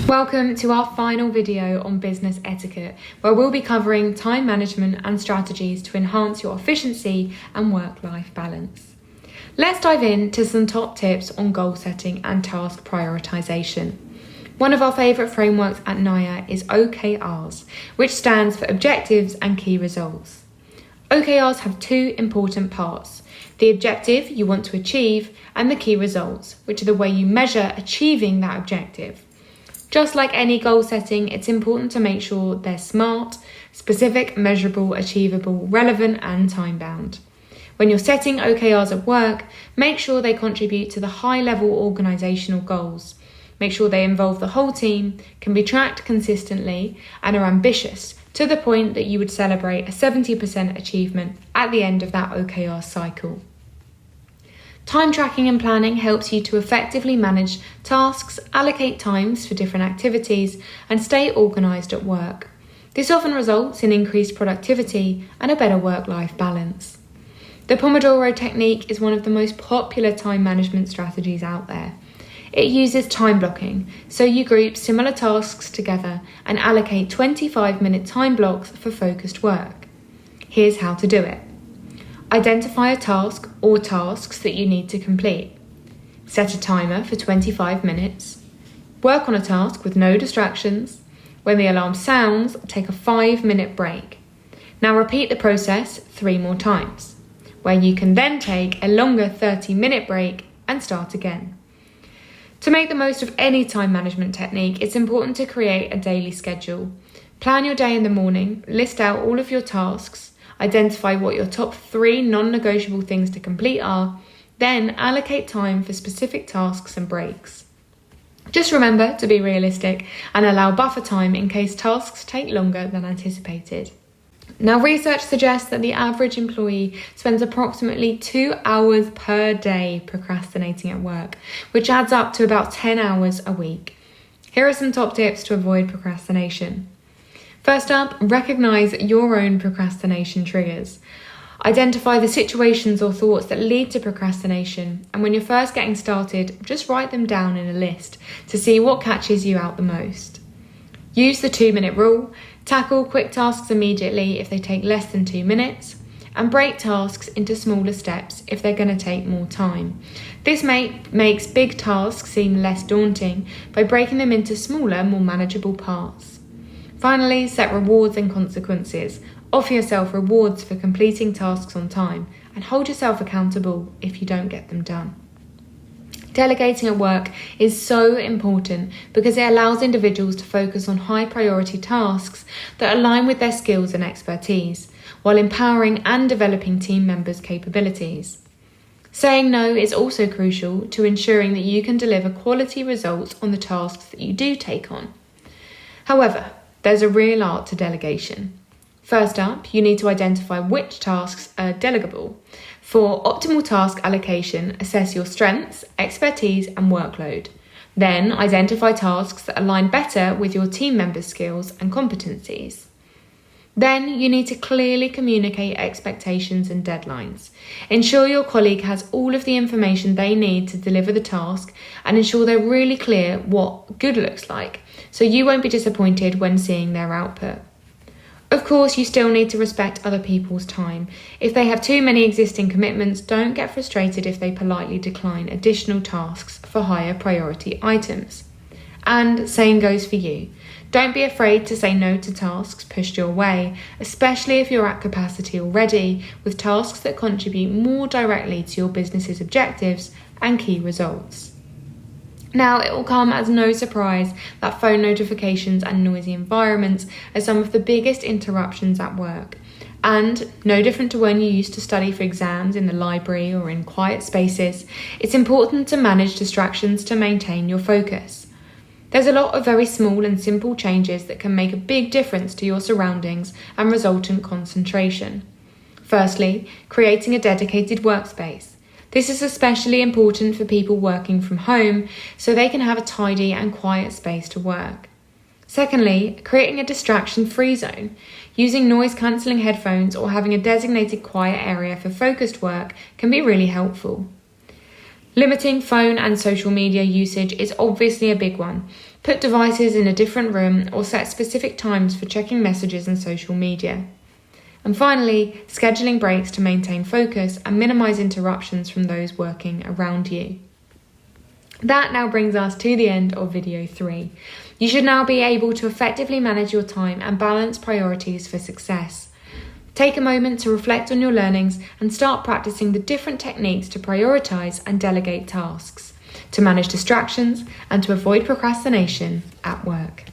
Welcome to our final video on business etiquette, where we'll be covering time management and strategies to enhance your efficiency and work-life balance. Let's dive into some top tips on goal setting and task prioritization. One of our favourite frameworks at NIA is OKRs, which stands for Objectives and Key Results. OKRs have two important parts: the objective you want to achieve and the key results, which are the way you measure achieving that objective. Just like any goal setting, it's important to make sure they're smart, specific, measurable, achievable, relevant, and time-bound. When you're setting OKRs at work, make sure they contribute to the high-level organisational goals. Make sure they involve the whole team, can be tracked consistently, and are ambitious, to the point that you would celebrate a 70% achievement at the end of that OKR cycle. Time tracking and planning helps you to effectively manage tasks, allocate times for different activities, and stay organised at work. This often results in increased productivity and a better work-life balance. The Pomodoro technique is one of the most popular time management strategies out there. It uses time blocking, so you group similar tasks together and allocate 25-minute time blocks for focused work. Here's how to do it. Identify a task or tasks that you need to complete. Set a timer for 25 minutes. Work on a task with no distractions. When the alarm sounds, take a 5-minute break. Now repeat the process 3 more times, where you can then take a longer 30-minute break and start again. To make the most of any time management technique, it's important to create a daily schedule. Plan your day in the morning, list out all of your tasks, identify what your top 3 non-negotiable things to complete are, then allocate time for specific tasks and breaks. Just remember to be realistic and allow buffer time in case tasks take longer than anticipated. Now, research suggests that the average employee spends approximately 2 hours per day procrastinating at work, which adds up to about 10 hours a week. Here are some top tips to avoid procrastination. First up, recognise your own procrastination triggers. Identify the situations or thoughts that lead to procrastination, and when you're first getting started, just write them down in a list to see what catches you out the most. Use the 2-minute rule, tackle quick tasks immediately if they take less than 2 minutes, and break tasks into smaller steps if they're going to take more time. This makes big tasks seem less daunting by breaking them into smaller, more manageable parts. Finally, set rewards and consequences. Offer yourself rewards for completing tasks on time and hold yourself accountable if you don't get them done. Delegating at work is so important because it allows individuals to focus on high priority tasks that align with their skills and expertise, while empowering and developing team members' capabilities. Saying no is also crucial to ensuring that you can deliver quality results on the tasks that you do take on. However, there's a real art to delegation. First up, you need to identify which tasks are delegable. For optimal task allocation, assess your strengths, expertise, and workload. Then identify tasks that align better with your team members' skills and competencies. Then you need to clearly communicate expectations and deadlines. Ensure your colleague has all of the information they need to deliver the task, and ensure they're really clear what good looks like, so you won't be disappointed when seeing their output. Of course, you still need to respect other people's time. If they have too many existing commitments, don't get frustrated if they politely decline additional tasks for higher priority items. And same goes for you. Don't be afraid to say no to tasks pushed your way, especially if you're at capacity already, with tasks that contribute more directly to your business's objectives and key results. Now, it will come as no surprise that phone notifications and noisy environments are some of the biggest interruptions at work. And, no different to when you used to study for exams in the library or in quiet spaces, it's important to manage distractions to maintain your focus. There's a lot of very small and simple changes that can make a big difference to your surroundings and resultant concentration. Firstly, creating a dedicated workspace. This is especially important for people working from home, so they can have a tidy and quiet space to work. Secondly, creating a distraction-free zone. Using noise-cancelling headphones or having a designated quiet area for focused work can be really helpful. Limiting phone and social media usage is obviously a big one. Put devices in a different room or set specific times for checking messages and social media. And finally, scheduling breaks to maintain focus and minimise interruptions from those working around you. That now brings us to the end of video 3. You should now be able to effectively manage your time and balance priorities for success. Take a moment to reflect on your learnings and start practicing the different techniques to prioritise and delegate tasks, to manage distractions and to avoid procrastination at work.